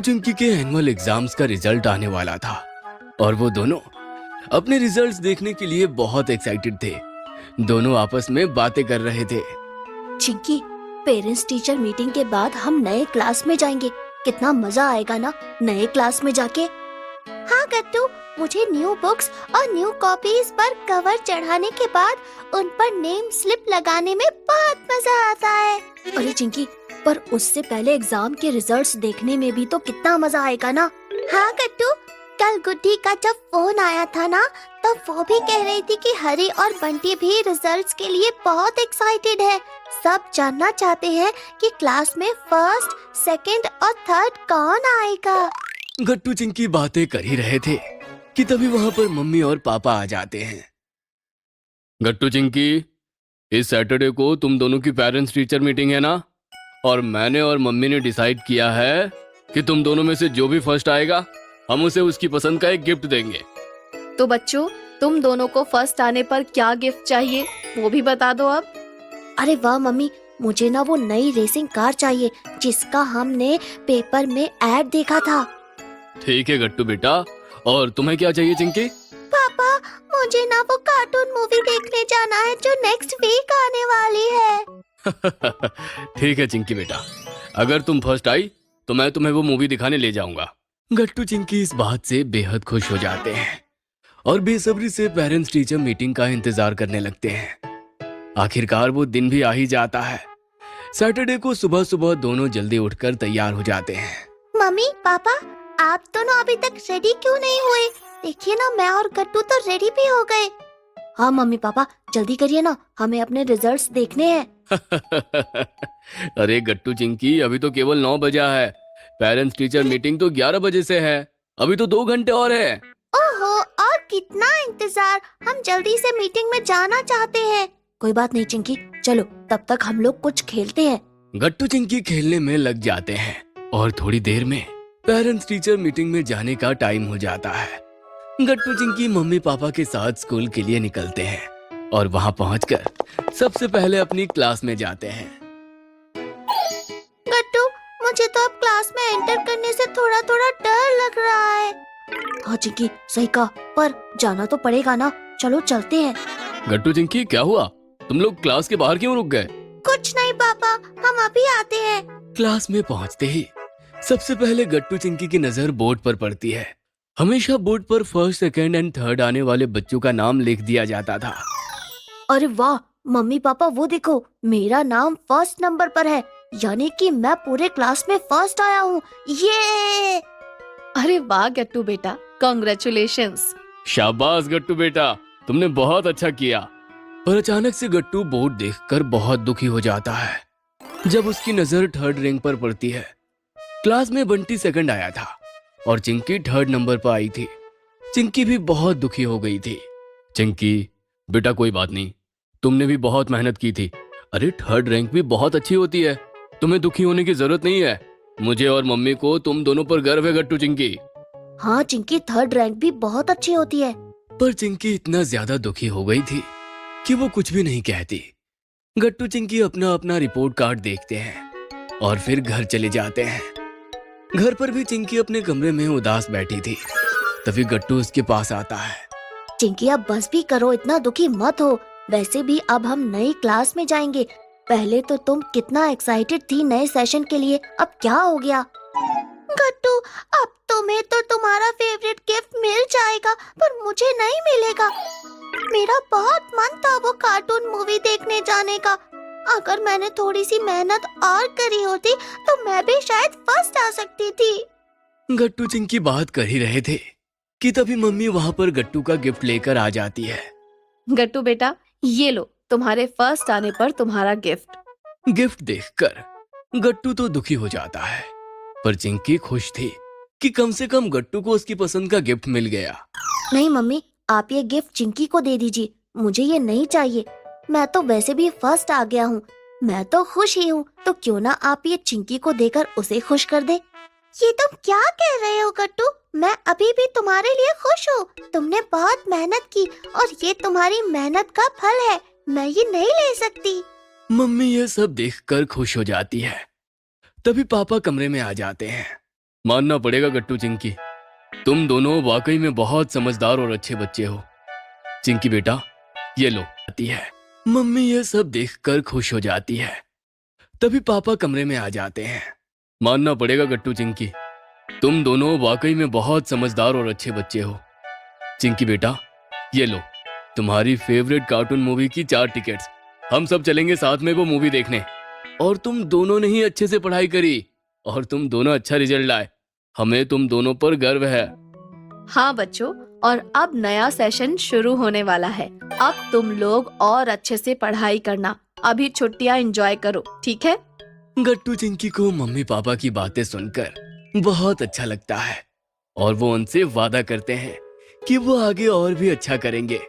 चिंकी के annual exams का result आने वाला था और वो दोनों अपने रिजल्ट्स देखने के लिए बहुत एक्साइटेड थे। दोनों आपस में बातें कर रहे थे। चिंकी, पेरेंट्स टीचर मीटिंग के बाद हम नए क्लास में जाएंगे। कितना मजा आएगा ना नए क्लास में जाके। हाँ गट्टू, मुझे न्यू बुक्स और न्यू कॉपीज पर कवर चढ़ाने के बाद उन पर नेम स्लिप लगाने में बहुत मजा आता है। अरे चिंकी, पर उससे पहले एग्जाम के रिजल्ट्स देखने में भी तो कितना मजा आएगा ना। हाँ गट्टू, कल गुड्डी का जब फोन आया था ना, तो वो भी कह रही थी कि हरी और बंटी भी रिजल्ट्स के लिए बहुत एक्साइटेड है। सब जानना चाहते हैं कि क्लास में फर्स्ट, सेकंड और थर्ड कौन आएगा। गट्टू चिंकी बातें कर ही रहे थे कि तभी वहां पर मम्मी और पापा आ जाते हैं। गट्टू चिंकी, इस सैटरडे को तुम दोनों की पेरेंट्स टीचर मीटिंग है ना, और मैंने और मम्मी ने डिसाइड किया है कि तुम दोनों में से जो भी फर्स्ट आएगा हम उसे उसकी पसंद का एक गिफ्ट देंगे। तो बच्चों, तुम दोनों को फर्स्ट आने पर क्या गिफ्ट चाहिए वो भी बता दो अब। अरे वाह मम्मी, मुझे ना वो नई रेसिंग कार चाहिए जिसका हमने पेपर में ऐड देखा था। ठीक है गट्टू बेटा, और तुम्हें क्या चाहिए चिंकी? पापा, मुझे ना वो कार्टून मूवी देखने जाना है जो नेक्स्ट वीक आने वाली है। ठीक है चिंकी बेटा, अगर तुम फर्स्ट आई तो मैं तुम्हें वो मूवी दिखाने ले जाऊंगा। गट्टू चिंकी इस बात से बेहद खुश हो जाते हैं और बेसब्री से पेरेंट्स टीचर मीटिंग का इंतजार करने लगते हैं। आखिरकार वो दिन भी आ ही जाता है। सैटरडे को सुबह सुबह दोनों जल्दी उठकर तैयार हो जाते हैं। मम्मी पापा, आप दोनों अभी तक रेडी क्यों नहीं हुए? देखिए ना, मैं और गट्टू तो रेडी भी हो गए। हाँ मम्मी पापा, जल्दी करिए ना, हमें अपने रिजल्ट्स देखने हैं। अरे गट्टू चिंकी, अभी तो केवल 9 बजा है। पेरेंट्स टीचर मीटिंग तो 11 बजे से है। अभी तो 2 घंटे और है। ओहो, और कितना इंतजार, हम जल्दी से मीटिंग में जाना चाहते हैं। कोई बात नहीं चिंकी, चलो तब तक हम लोग कुछ खेलते हैं। गट्टू चिंकी खेलने में लग जाते हैं और थोड़ी देर में पेरेंट्स टीचर मीटिंग में जाने का टाइम हो जाता है। गट्टू चिंकी मम्मी पापा के साथ स्कूल के लिए निकलते हैं और वहां पहुंचकर सबसे पहले अपनी क्लास में जाते हैं। गट्टू, मुझे तो अब क्लास में एंटर करने से थोड़ा थोड़ा डर लग रहा है। हाँ चिंकी, सही कहा, पर जाना तो पड़ेगा ना, चलो चलते हैं। गट्टू चिंकी, क्या हुआ? तुम लोग क्लास के बाहर क्यों रुक गए? कुछ नहीं पापा, हम अभी आते हैं। क्लास में पहुंचते ही सबसे पहले गट्टू चिंकी की नजर बोर्ड पर पड़ती है। हमेशा बोर्ड पर फर्स्ट, सेकंड एंड थर्ड आने वाले बच्चों का नाम लिख दिया जाता था। अरे वाह मम्मी पापा, वो देखो, मेरा नाम फर्स्ट नंबर पर है, यानी कि मैं पूरे क्लास में फर्स्ट आया हूँ। ये अरे वाह गट्टू बेटा, कांग्रेचुलेशंस। शाबाश गट्टू बेटा, तुमने बहुत अच्छा किया। पर अचानक से गट्टू बोर्ड देखकर बहुत दुखी हो जाता है जब उसकी नजर थर्ड रैंक पर पड़ती है। क्लास में बंटी सेकंड आया था और चिंकी थर्ड नंबर पर आई थी। चिंकी भी बहुत दुखी हो गई थी। चिंकी बेटा, कोई बात नहीं, तुमने भी बहुत मेहनत की थी। अरे थर्ड रैंक भी बहुत अच्छी होती है, तुम्हें दुखी होने की जरूरत नहीं है। मुझे और मम्मी को तुम दोनों पर गर्व है गट्टू चिंकी। हाँ चिंकी, थर्ड रैंक भी बहुत अच्छी होती है। पर चिंकी इतना ज्यादा दुखी हो गई थी कि वो कुछ भी नहीं कहती। गट्टू चिंकी अपना अपना रिपोर्ट कार्ड देखते हैं और फिर घर चले जाते हैं। घर पर भी चिंकी अपने कमरे में उदास बैठी थी। तभी गट्टू उसके पास आता है। चिंकी, अब बस भी करो, इतना दुखी मत हो। वैसे भी अब हम नई क्लास में जाएंगे। पहले तो तुम कितना एक्साइटेड थी नए सेशन के लिए, अब क्या हो गया? गट्टू, अब तुम्हें तो तुम्हारा फेवरेट गिफ्ट मिल जाएगा, पर मुझे नहीं मिलेगा। मेरा बहुत मन था वो कार्टून मूवी देखने जाने का। अगर मैंने थोड़ी सी मेहनत और करी होती तो मैं भी शायद फर्स्ट आ सकती थी। गट्टू चिंकी बात कर ही रहे थे कि तभी मम्मी वहां पर गट्टू का गिफ्ट लेकर आ जाती है। गट्टू बेटा, ये लो, तुम्हारे फर्स्ट आने पर तुम्हारा गिफ्ट। गिफ्ट देखकर गट्टू तो दुखी हो जाता है, पर चिंकी खुश थी कि कम से कम गट्टू को उसकी पसंद का गिफ्ट मिल गया। नहीं मम्मी, आप ये गिफ्ट चिंकी को दे दीजिए, मुझे ये नहीं चाहिए। मैं तो वैसे भी फर्स्ट आ गया हूँ, मैं तो खुश ही हूँ, तो क्यों ना आप ये चिंकी को देकर उसे खुश कर दे। ये तुम क्या कह रहे हो गट्टू? मैं अभी भी तुम्हारे लिए खुश हूँ। तुमने बहुत मेहनत की और ये तुम्हारी मेहनत का फल है, मैं ये नहीं ले सकती। मम्मी ये सब देखकर खुश हो जाती है। तभी पापा कमरे में आ जाते हैं मानना पड़ेगा गट्टू चिंकी, तुम दोनों वाकई में बहुत समझदार और अच्छे बच्चे हो। चिंकी बेटा, ये लो आती है। मम्मी ये सब देखकर खुश हो जाती है। तभी पापा कमरे में आ जाते हैं। मानना पड़ेगा गट्टू चिंकी, तुम दोनों वाकई में बहुत समझदार और अच्छे बच्चे हो। चिंकी बेटा, ये लो तुम्हारी फेवरेट कार्टून मूवी की 4 टिकट्स। हम सब चलेंगे साथ में वो मूवी देखने। और तुम दोनों ने ही अच्छे से पढ़ाई करी और तुम दोनों अच्छा रिजल्ट लाए। हमें तुम दोनों पर गर्व है। हाँ बच्चों, और अब नया सेशन शुरू होने वाला है। अब तुम लोग और अच्छे से पढ़ाई करना। अभी छुट्टियाँ एंजॉय करो, ठीक है? गट्टू चिंकी को मम्मी पापा की बातें सुनकर बहुत अच्छा लगता है और वो उनसे वादा करते हैं कि वो आगे और भी अच्छा करेंगे।